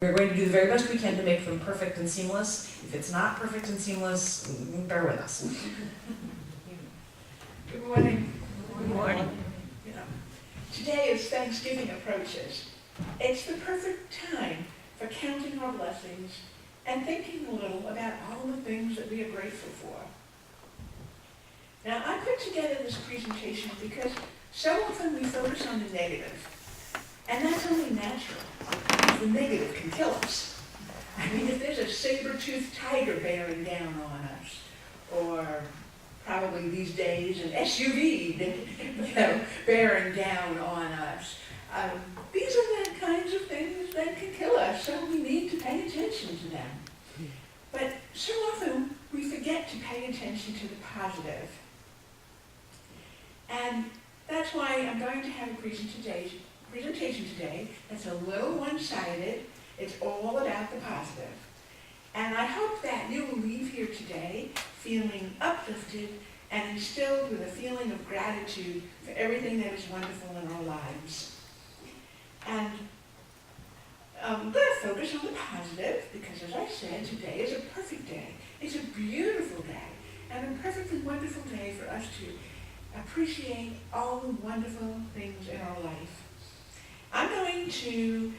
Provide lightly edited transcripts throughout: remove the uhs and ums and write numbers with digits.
We're going to do the very best we can to make them perfect and seamless. If it's not perfect and seamless, bear with us. Good morning. Good morning. You know, today as Thanksgiving approaches, it's the perfect time for counting our blessings and thinking a little about all the things that we are grateful for. Now, I put together this presentation because so often we focus on the negative, and that's only natural, because the negative can kill us. I mean, if there's a saber-toothed tiger bearing down on us, or probably these days an SUV, bearing down on us, these are the kinds of things that can kill us, so we need to pay attention to them. But so often we forget to pay attention to the positive. And that's why I'm going to have a presentation today that's a little one-sided. It's all about the positive. And I hope that you will leave here today feeling uplifted and instilled with a feeling of gratitude for everything that is wonderful in our lives. And I'm going to focus on the positive because, as I said, today is a perfect day. It's a beautiful day and a perfectly wonderful day for us to appreciate all the wonderful things in our life. I'm going to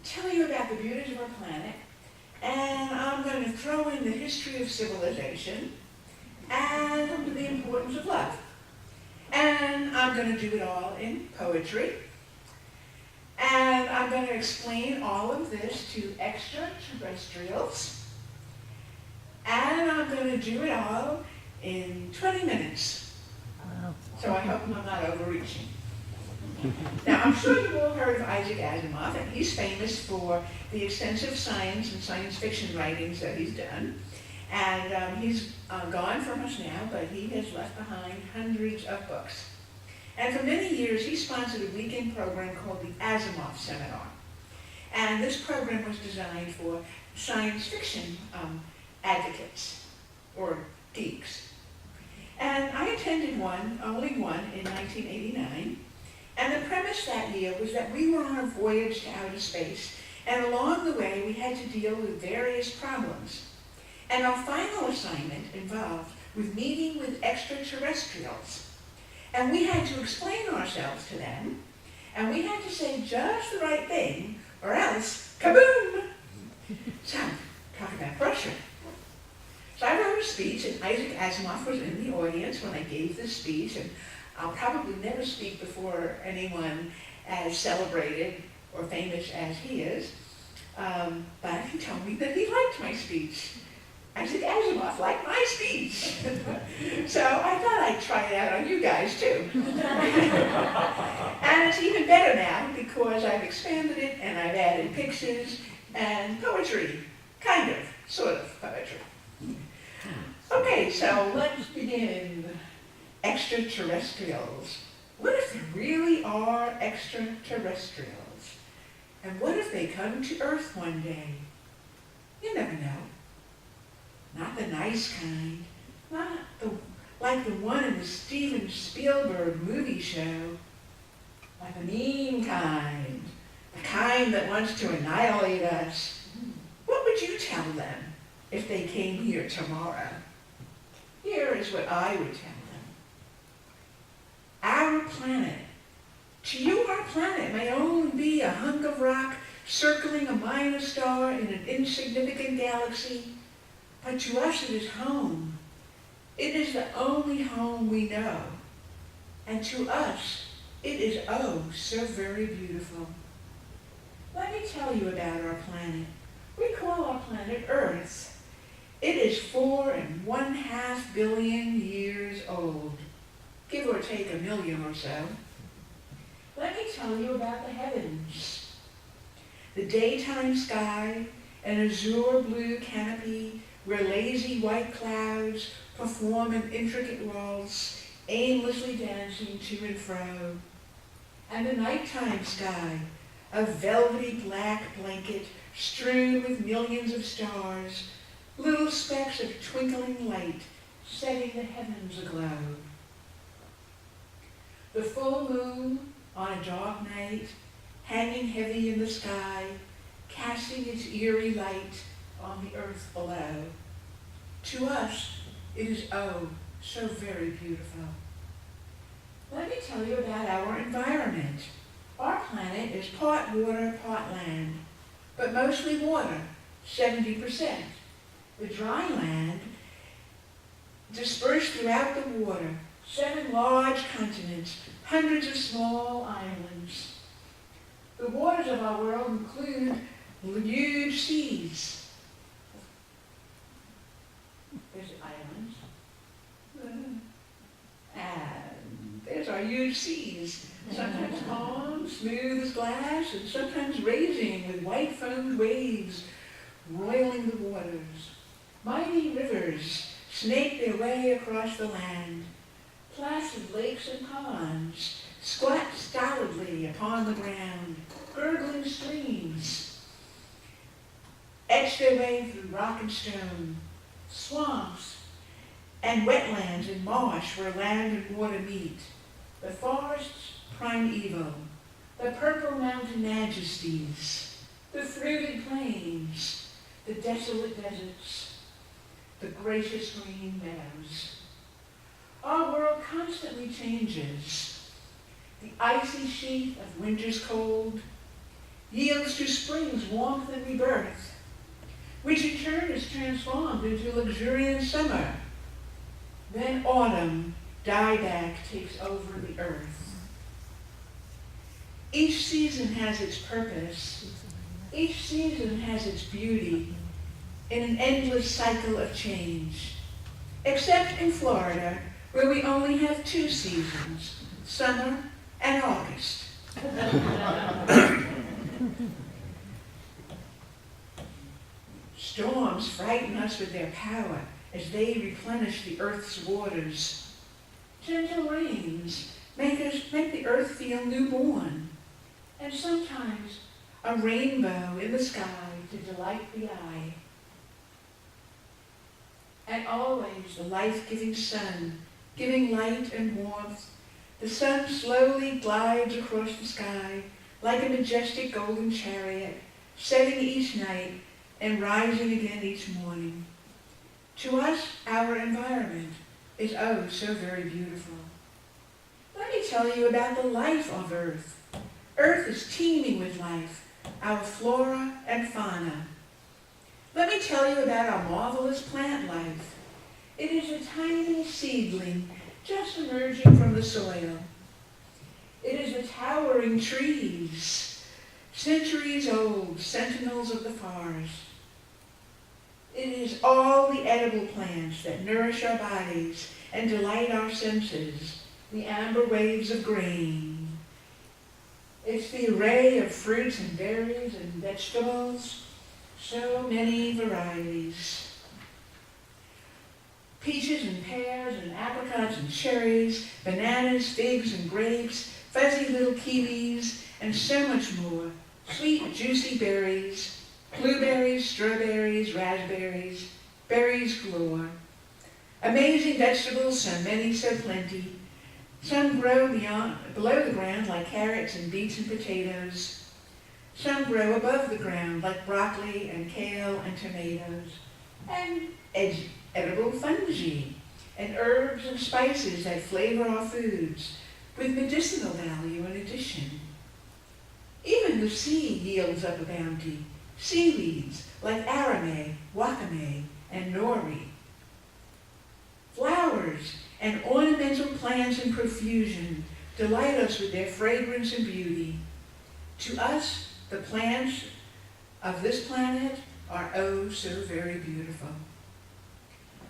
tell you about the beauties of our planet, and I'm going to throw in the history of civilization and the importance of love. And I'm going to do it all in poetry. And I'm going to explain all of this to extraterrestrials. And I'm going to do it all in 20 minutes. Wow. So I hope I'm not overreaching. Now, I'm sure you've all heard of Isaac Asimov, and he's famous for the extensive science and science fiction writings that he's done. And he's gone from us now, but he has left behind hundreds of books. And for many years, he sponsored a weekend program called the Asimov Seminar. And this program was designed for science fiction advocates, or geeks. And I attended only one, in 1989. And the premise that year was that we were on a voyage to outer space, and along the way we had to deal with various problems. And our final assignment involved with meeting with extraterrestrials. And we had to explain ourselves to them, and we had to say just the right thing, or else, kaboom! So, talk about pressure. So I wrote a speech, and Isaac Asimov was in the audience when I gave this speech, and I'll probably never speak before anyone as celebrated or famous as he is, but he told me that he liked my speech. Isaac Asimov liked my speech. So I thought I'd try it out on you guys too. And it's even better now because I've expanded it and I've added pictures and poetry, kind of, sort of poetry. Okay, so let's begin. Extraterrestrials. What if there really are extraterrestrials? And what if they come to Earth one day? You never know. Not the nice kind, not like the one in the Steven Spielberg movie show, like the mean kind, the kind that wants to annihilate us. What would you tell them if they came here tomorrow? Here is what I would tell them. Our planet. To you, our planet may only be a hunk of rock circling a minor star in an insignificant galaxy, but to us it is home. It is the only home we know. And to us, it is oh so very beautiful. Let me tell you about our planet. We call our planet Earth. It is 4.5 billion years old, give or take 1 million or so. Let me tell you about the heavens. The daytime sky, an azure blue canopy where lazy white clouds perform an intricate waltz, aimlessly dancing to and fro. And the nighttime sky, a velvety black blanket strewn with millions of stars, little specks of twinkling light setting the heavens aglow. The full moon on a dark night, hanging heavy in the sky, casting its eerie light on the earth below. To us, it is oh, so very beautiful. Let me tell you about our environment. Our planet is part water, part land, but mostly water, 70%. The dry land dispersed throughout the water, 7 large continents, hundreds of small islands. The waters of our world include huge seas. There's islands. And there's our huge seas. Sometimes calm, smooth as glass, and sometimes raging with white foamed waves roiling the waters. Mighty rivers snake their way across the land. Placid lakes and ponds squat stolidly upon the ground. Gurgling streams etch their way through rock and stone. Swamps and wetlands and marsh where land and water meet. The forests primeval, the purple mountain majesties, the fruited plains, the desolate deserts, the gracious green meadows. Our world constantly changes. The icy sheath of winter's cold yields to spring's warmth and rebirth, which in turn is transformed into luxuriant summer. Then autumn, dieback, takes over the earth. Each season has its purpose. Each season has its beauty in an endless cycle of change. Except in Florida, where we only have 2 seasons, summer and August. Storms frighten us with their power as they replenish the earth's waters. Gentle rains make the earth feel newborn, and sometimes a rainbow in the sky to delight the eye. And always the life-giving sun, giving light and warmth. The sun slowly glides across the sky like a majestic golden chariot, setting each night and rising again each morning. To us, our environment is oh so very beautiful. Let me tell you about the life of Earth. Earth is teeming with life, our flora and fauna. Let me tell you about our marvelous plant life. It is a tiny seedling just emerging from the soil. It is the towering trees, centuries old, sentinels of the forest. It is all the edible plants that nourish our bodies and delight our senses, the amber waves of grain. It's the array of fruits and berries and vegetables, so many varieties. Peaches and pears and apricots and cherries, bananas, figs and grapes, fuzzy little kiwis, and so much more. Sweet, juicy berries, blueberries, strawberries, raspberries, berries galore. Amazing vegetables, so many, so plenty. Some grow below the ground like carrots and beets and potatoes. Some grow above the ground like broccoli and kale and tomatoes. And edible fungi and herbs and spices that flavor our foods with medicinal value in addition. Even the sea yields up a bounty. Seaweeds like arame, wakame, and nori. Flowers and ornamental plants in profusion delight us with their fragrance and beauty. To us, the plants of this planet are oh so very beautiful.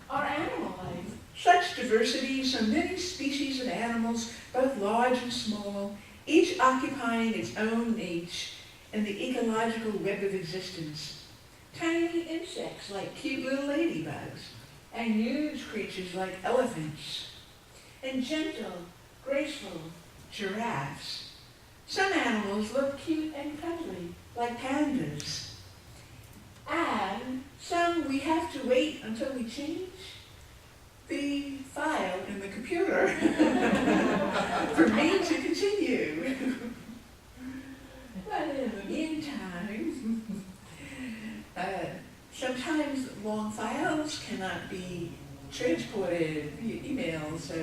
Our animal life, such diversity, so many species of animals, both large and small, each occupying its own niche in the ecological web of existence. Tiny insects like cute little ladybugs, and huge creatures like elephants, and gentle, graceful giraffes. Some animals look cute and cuddly, like pandas. And some we have to wait until we change the file in the computer for me to continue. But in the meantime, Sometimes long files cannot be transported via email, so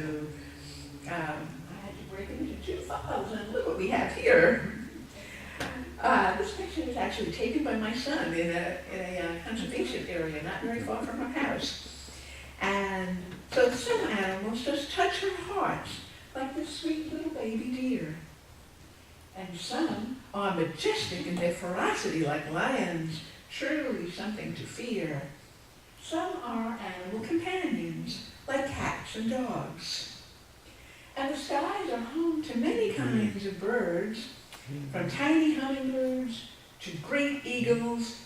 I had to break it into 2 files, and look what we have here. This picture was actually taken by my son in a conservation area not very far from our house. And so some animals just touch our hearts, like this sweet little baby deer. And some are majestic in their ferocity, like lions, truly something to fear. Some are animal companions, like cats and dogs. And the skies are home to many kinds of birds, from tiny hummingbirds to great eagles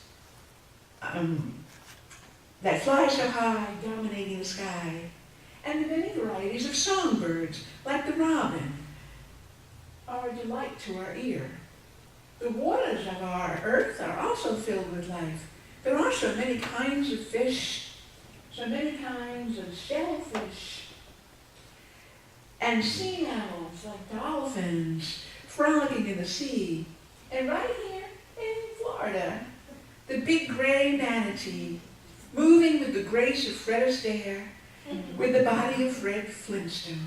that fly so high, dominating the sky, and the many varieties of songbirds, like the robin, are a delight to our ear. The waters of our earth are also filled with life. There are so many kinds of fish, so many kinds of shellfish, and sea mammals like dolphins frolicking in the sea. And right here in Florida, the big gray manatee, moving with the grace of Fred Astaire, with the body of Fred Flintstone.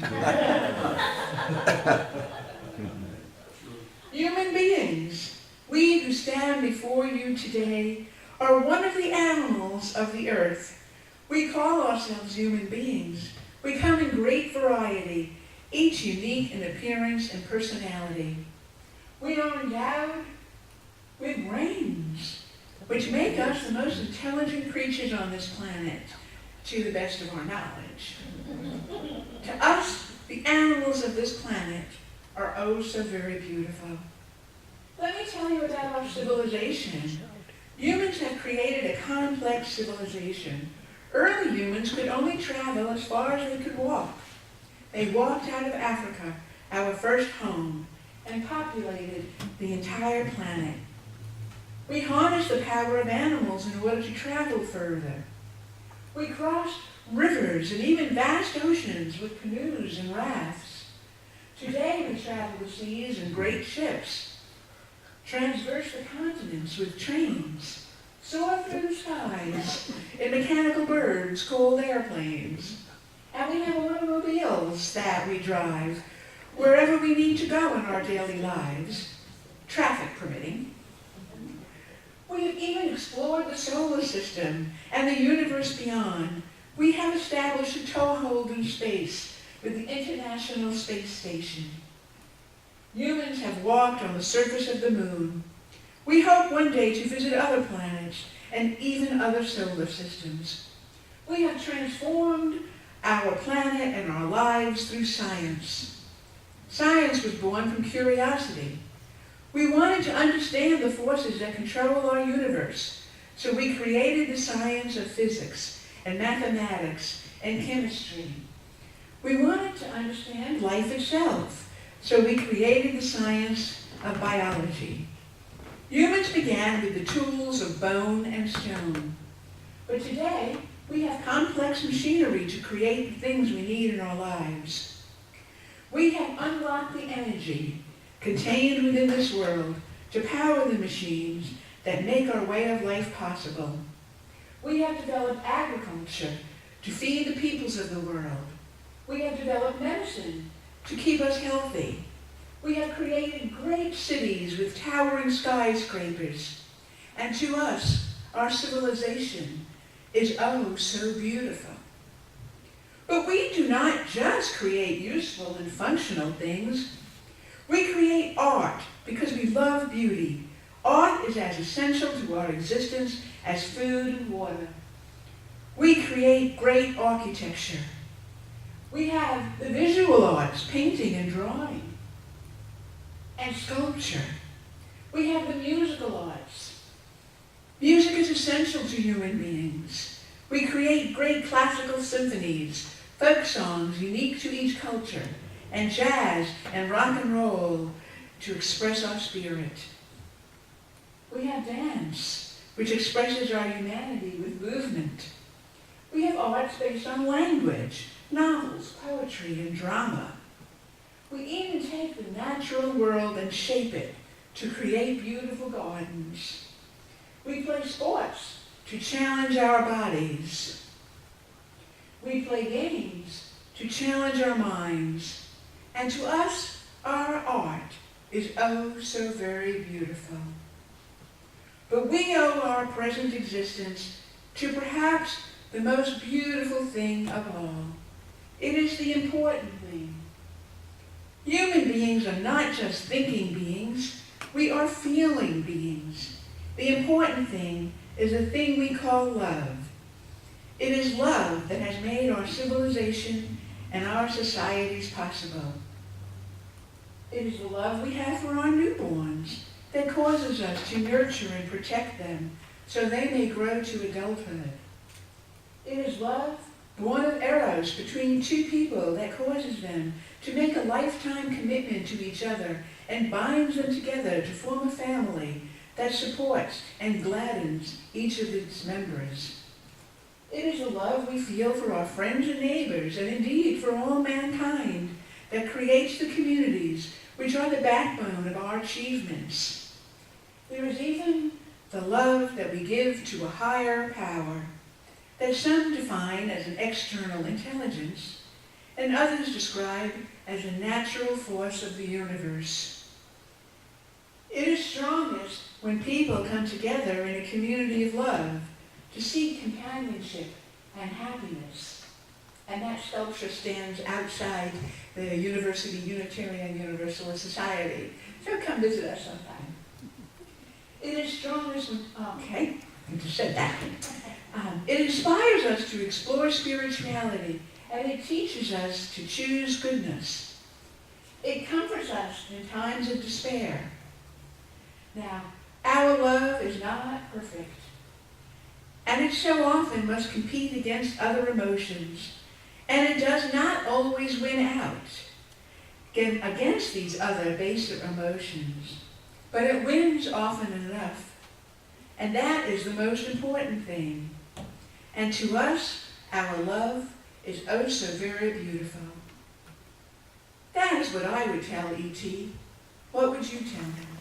Human beings, we who stand before you today, are one of the animals of the earth. We call ourselves human beings. We come in great variety, each unique in appearance and personality. We are endowed with brains, which make us the most intelligent creatures on this planet, to the best of our knowledge. To us, the animals of this planet are oh so very beautiful. Let me tell you about our civilization. Humans have created a complex civilization. Early humans could only travel as far as they could walk. They walked out of Africa, our first home, and populated the entire planet. We harnessed the power of animals in order to travel further. We crossed rivers and even vast oceans with canoes and rafts. Today we travel the seas in great ships, transverse the continents with trains, soar through the skies in mechanical birds called airplanes, and we have automobiles that we drive wherever we need to go in our daily lives, traffic permitting. We have even explored the solar system and the universe beyond. We have established a toehold in space with the International Space Station. Humans have walked on the surface of the moon. We hope one day to visit other planets and even other solar systems. We have transformed our planet and our lives through science. Science was born from curiosity. We wanted to understand the forces that control our universe, so we created the science of physics and mathematics and chemistry. We wanted to understand life itself, so we created the science of biology. Humans began with the tools of bone and stone, but today we have complex machinery to create the things we need in our lives. We have unlocked the energy contained within this world to power the machines that make our way of life possible. We have developed agriculture to feed the peoples of the world. We have developed medicine to keep us healthy. We have created great cities with towering skyscrapers. And to us, our civilization is oh so beautiful. But we do not just create useful and functional things. We create art because we love beauty. Art is as essential to our existence as food and water. We create great architecture. We have the visual arts, painting and drawing, and sculpture. We have the musical arts. Music is essential to human beings. We create great classical symphonies, folk songs unique to each culture, and jazz and rock and roll to express our spirit. We have dance, which expresses our humanity with movement. We have arts based on language, novels, poetry, and drama. We even take the natural world and shape it to create beautiful gardens. We play sports to challenge our bodies. We play games to challenge our minds. And to us, our art is oh so very beautiful. But we owe our present existence to perhaps the most beautiful thing of all. It is the important thing. Human beings are not just thinking beings, we are feeling beings. The important thing is a thing we call love. It is love that has made our civilization and our societies possible. It is the love we have for our newborns that causes us to nurture and protect them so they may grow to adulthood. It is love born of eros between two people that causes them to make a lifetime commitment to each other and binds them together to form a family that supports and gladdens each of its members. It is a love we feel for our friends and neighbors, and indeed for all mankind, that creates the communities which are the backbone of our achievements. There is even the love that we give to a higher power, that some define as an external intelligence, and others describe as a natural force of the universe. It is strongest when people come together in a community of love to seek companionship and happiness. And that sculpture stands outside the University Unitarian-Universalist Society. So come visit us sometime. It is strongest when, okay, I just said that. It inspires us to explore spirituality, and it teaches us to choose goodness. It comforts us in times of despair. Now, our love is not perfect, and it so often must compete against other emotions, and it does not always win out against these other baser emotions, but it wins often enough, and that is the most important thing. And to us, our love is oh so very beautiful. That is what I would tell E.T. What would you tell him?